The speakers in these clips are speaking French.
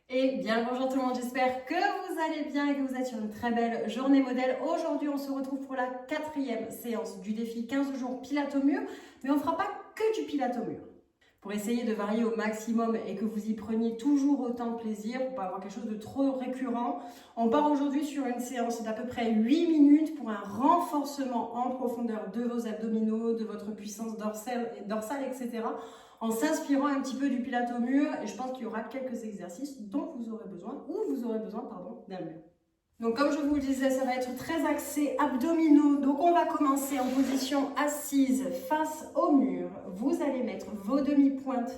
Et bien le bonjour tout le monde, j'espère que vous allez bien et que vous êtes sur une très belle journée modèle. Aujourd'hui, on se retrouve pour la 4e séance du défi 15 jours Pilates au mur, mais on ne fera pas que du Pilates au mur. Pour essayer de varier au maximum et que vous y preniez toujours autant de plaisir, pour ne pas avoir quelque chose de trop récurrent, on part aujourd'hui sur une séance d'à peu près 8 minutes pour un renforcement en profondeur de vos abdominaux, de votre puissance dorsale, etc. en s'inspirant un petit peu du Pilates au mur, et je pense qu'il y aura quelques exercices dont vous aurez besoin, d'un mur. Donc comme je vous le disais, ça va être très axé abdominaux. Donc on va commencer en position assise face au mur. Vous allez mettre vos demi-pointes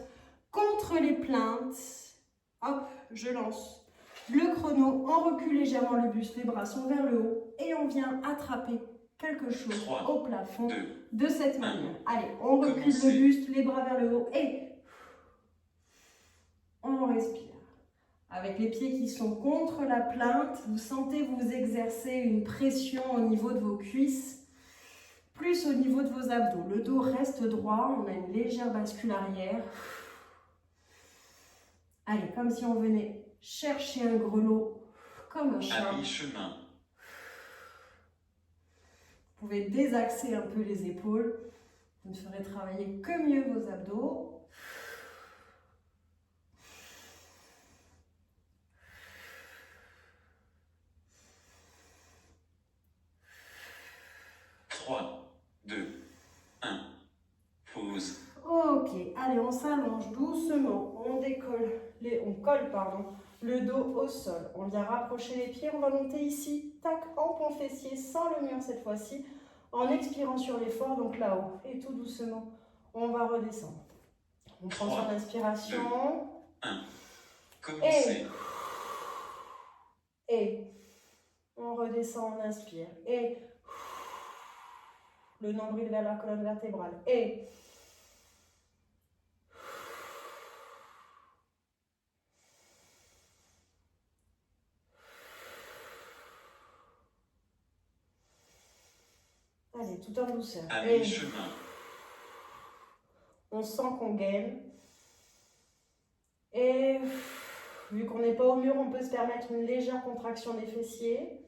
contre les plaintes. Hop, je lance le chrono. On recule légèrement le buste, les bras sont vers le haut et on vient attraper quelque chose 3, au plafond 2, de cette manière. Allez, on recule le buste, les bras vers le haut et on respire. Avec les pieds qui sont contre la plainte, vous sentez vous exercer une pression au niveau de vos cuisses, plus au niveau de vos abdos. Le dos reste droit, on a une légère bascule arrière. Allez, comme si on venait chercher un grelot, comme un chat. À mi-chemin. Vous pouvez désaxer un peu les épaules. Vous ne ferez travailler que mieux vos abdos. Pause. Ok, allez, on s'allonge doucement, on colle le dos au sol. On vient rapprocher les pieds, on va monter ici, tac, en pont fessier, sans le mur cette fois-ci, en expirant sur l'effort, donc là-haut. Et tout doucement, on va redescendre. On prend son inspiration. 2, 1. Commencez. Et on redescend, on inspire. Et le nombril vers la colonne vertébrale. Et allez, tout en douceur. À mi-chemin. On sent qu'on gaine. Et vu qu'on n'est pas au mur, on peut se permettre une légère contraction des fessiers.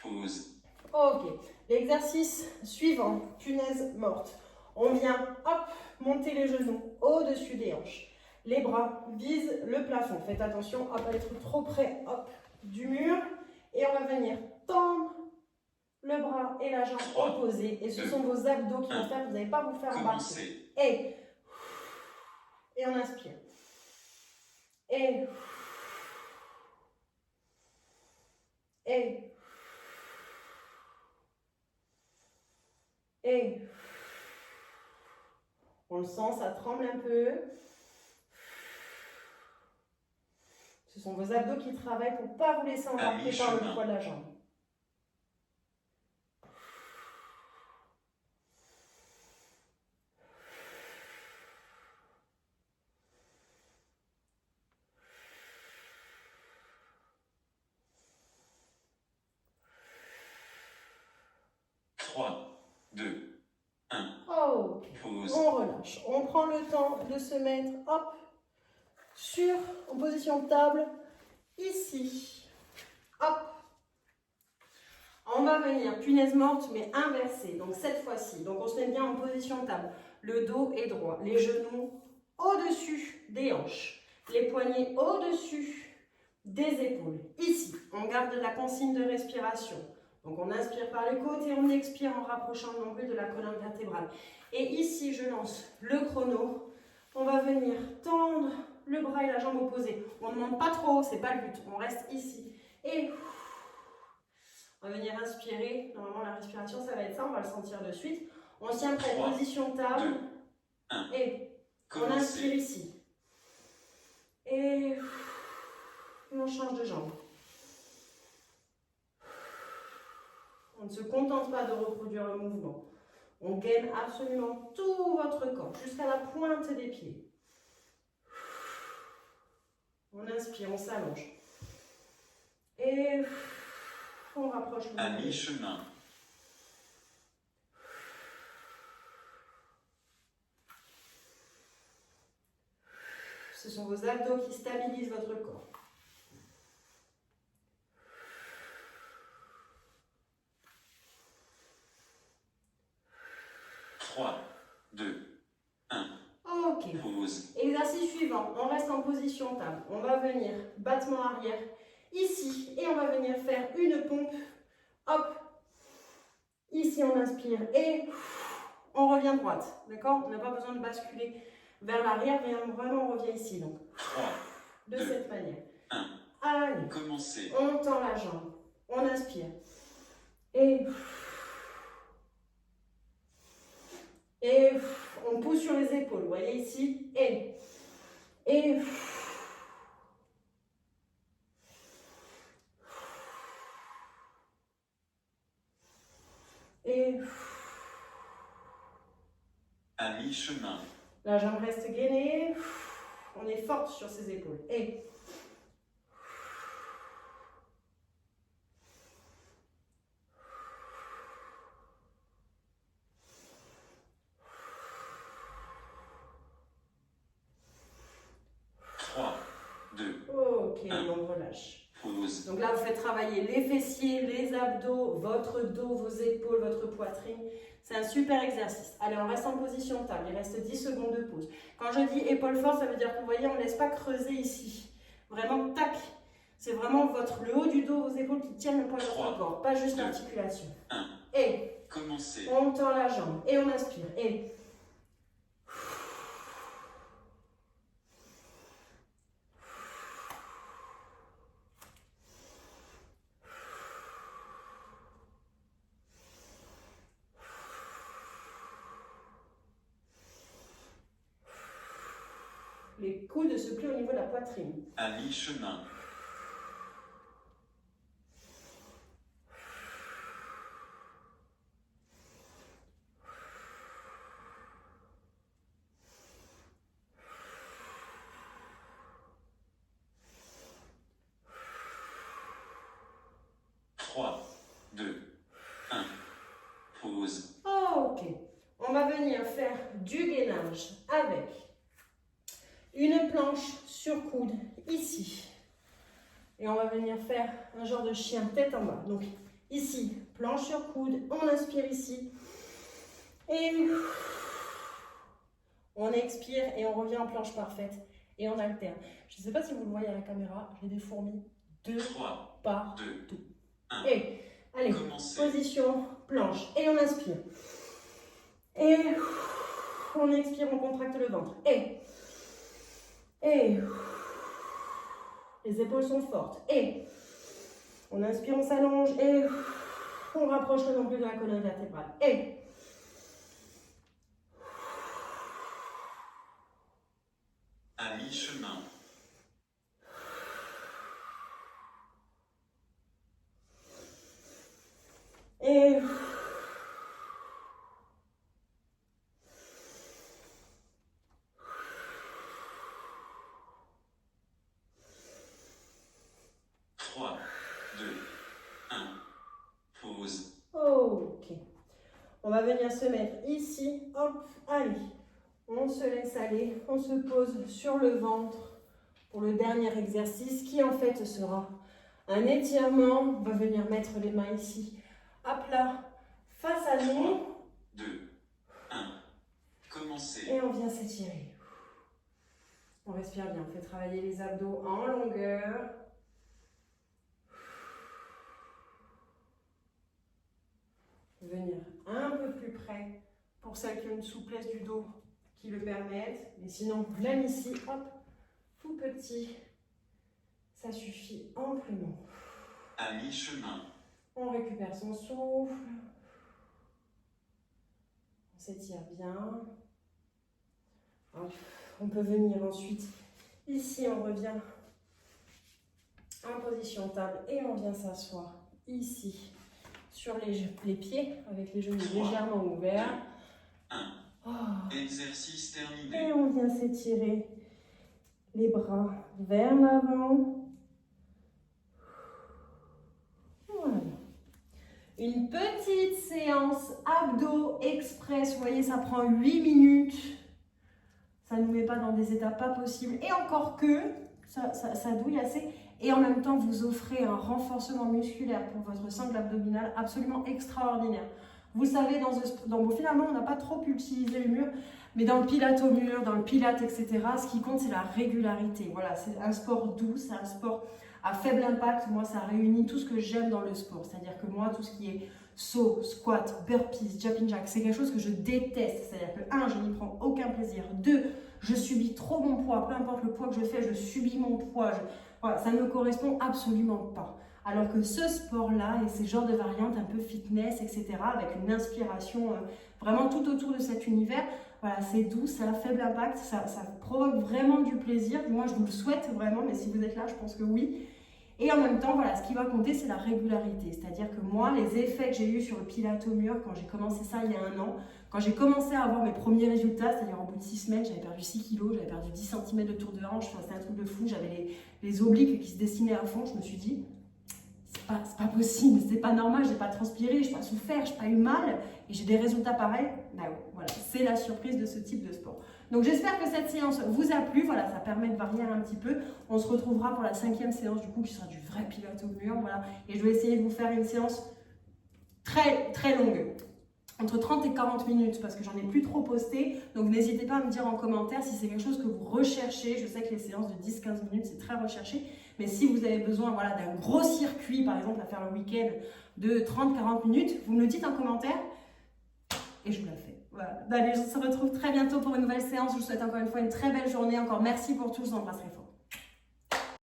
Pause. Ok, l'exercice suivant, punaise morte. On vient, hop, monter les genoux au-dessus des hanches. Les bras visent le plafond. Faites attention à ne pas être trop près, hop, du mur. Et on va venir tendre le bras et la jambe opposés. Et ce sont vos abdos qui vont faire, vous n'allez pas vous faire embarquer. Et on inspire. Et on le sent, ça tremble un peu. Ce sont vos abdos qui travaillent pour ne pas vous laisser embarquer par le poids de la jambe. Oh, Pause. on relâche. On prend le temps de se mettre, hop, en position de table, ici. Hop. On va venir, punaise morte, mais inversée. Donc cette fois-ci, donc on se met bien en position de table. Le dos est droit, les genoux au-dessus des hanches, les poignets au-dessus des épaules. Ici, on garde la consigne de respiration. Donc on inspire par les côtes et on expire en rapprochant le nombril de la colonne vertébrale. Et ici, je lance le chrono. On va venir tendre le bras et la jambe opposée. On ne monte pas trop haut, ce n'est pas le but. On reste ici. Et on va venir inspirer. Normalement, la respiration, ça va être ça. On va le sentir de suite. On tient prêt, position table. 2, 1. Et on inspire ici. Et on change de jambe. On ne se contente pas de reproduire le mouvement. On gaine absolument tout votre corps, jusqu'à la pointe des pieds. On inspire, on s'allonge. Et On rapproche le À nombril. mi-chemin. Ce sont vos abdos qui stabilisent votre corps. Trois, deux, un. Ok. Pause. Exercice suivant, on reste en position table. On va venir battement arrière ici et on va venir faire une pompe. Hop. Ici on inspire et on revient droite. D'accord? On n'a pas besoin de basculer vers l'arrière et vraiment on revient ici. Donc, 3, de 2, cette manière. 1. Allez. Commencez. On tend la jambe. On inspire. Et on pousse sur les épaules. Vous voyez ici. Et À mi-chemin. la jambe reste gainée. On est forte sur ses épaules. Et 3, 2, ok, un. on relâche. Pause. Donc là, vous faites travailler les fessiers, les abdos, votre dos, vos épaules, votre poitrine. C'est un super exercice. Allez, on reste en position table. Il reste 10 secondes de pause. Quand je dis épaules fortes, ça veut dire que vous voyez, on ne laisse pas creuser ici. Vraiment, tac. C'est vraiment le haut du dos, vos épaules qui tiennent le poids de votre corps, pas juste l'articulation. Et Commencez. on tend la jambe et on inspire. Et les coudes se plient au niveau de la poitrine. À mi-chemin. Trois, deux, un. Pause. Ok. On va venir faire du gainage avec une planche sur coude ici. Et on va venir faire un genre de chien tête en bas. Donc ici, planche sur coude, on inspire ici. Et on expire et on revient en planche parfaite. Et on alterne. Je ne sais pas si vous le voyez à la caméra, j'ai des fourmis de 3, partout. 2, 1. Et allez, Commencez. position planche. Et on inspire. Et on expire, on contracte le ventre. Et les épaules sont fortes. Et on inspire, on s'allonge. Et on rapproche le nombril de la colonne vertébrale. Et À mi-chemin. Et 3, 2, 1. Pause. ok. On va venir se mettre ici. Hop, allez. On se laisse aller. On se pose sur le ventre pour le dernier exercice qui en fait sera un étirement. On va venir mettre les mains ici à plat face à nous. 2, 1. Commencez. Et on vient s'étirer. On respire bien. On fait travailler les abdos en longueur. Venir un peu plus près pour celles qui ont une souplesse du dos qui le permettent. Mais sinon, même ici, hop, tout petit, ça suffit amplement. À mi-chemin. On récupère son souffle. On s'étire bien. Hop. On peut venir ensuite. Ici, on revient en position table et on vient s'asseoir ici sur les pieds avec les genoux légèrement ouverts. 1. Oh. Exercice Et terminé. on vient s'étirer les bras vers l'avant. Voilà. Une petite séance abdos express. Vous voyez, ça prend 8 minutes. Ça ne nous met pas dans des états pas possibles. Et encore que, ça douille assez. Et en même temps, vous offrez un renforcement musculaire pour votre sangle abdominale absolument extraordinaire. Vous savez, finalement, on n'a pas trop utilisé le mur, mais dans le pilatomur, dans le pilate, etc., ce qui compte, c'est la régularité. Voilà, c'est un sport doux, c'est un sport à faible impact. Moi, ça réunit tout ce que j'aime dans le sport. C'est-à-dire que moi, tout ce qui est saut, squat, burpees, jumping jack, c'est quelque chose que je déteste. C'est-à-dire que 1, je n'y prends aucun plaisir. 2, je subis trop mon poids. Peu importe le poids que je fais, je subis mon poids. Voilà, ça ne me correspond absolument pas. Alors que ce sport-là et ces genres de variantes un peu fitness, etc., avec une inspiration vraiment tout autour de cet univers, voilà, c'est doux, c'est à faible impact, ça provoque vraiment du plaisir. Moi, je vous le souhaite vraiment, mais si vous êtes là, je pense que oui. Et en même temps, voilà, ce qui va compter, c'est la régularité. C'est-à-dire que moi, les effets que j'ai eus sur le pilatomur, quand j'ai commencé ça il y a 1 an, quand j'ai commencé à avoir mes premiers résultats, c'est-à-dire en bout de 6 semaines, j'avais perdu 6 kilos, j'avais perdu 10 cm de tour de hanche, enfin, c'était un truc de fou, j'avais les obliques qui se dessinaient à fond, je me suis dit, c'est pas possible, c'est pas normal, j'ai pas transpiré, j'ai pas souffert, j'ai pas eu mal, et j'ai des résultats pareils. Ben voilà, c'est la surprise de ce type de sport. Donc j'espère que cette séance vous a plu, voilà, ça permet de varier un petit peu. On se retrouvera pour la 5e séance du coup, qui sera du vrai pilatomur, voilà. Et je vais essayer de vous faire une séance très très longue, entre 30 et 40 minutes, parce que j'en ai plus trop posté. Donc n'hésitez pas à me dire en commentaire si c'est quelque chose que vous recherchez. Je sais que les séances de 10-15 minutes, c'est très recherché. Mais si vous avez besoin voilà, d'un gros circuit, par exemple, à faire le week-end de 30-40 minutes, vous me le dites en commentaire et je vous la fais. Voilà. Allez, on se retrouve très bientôt pour une nouvelle séance. Je vous souhaite encore une fois une très belle journée. Encore merci pour tout. Je vous embrasse très fort.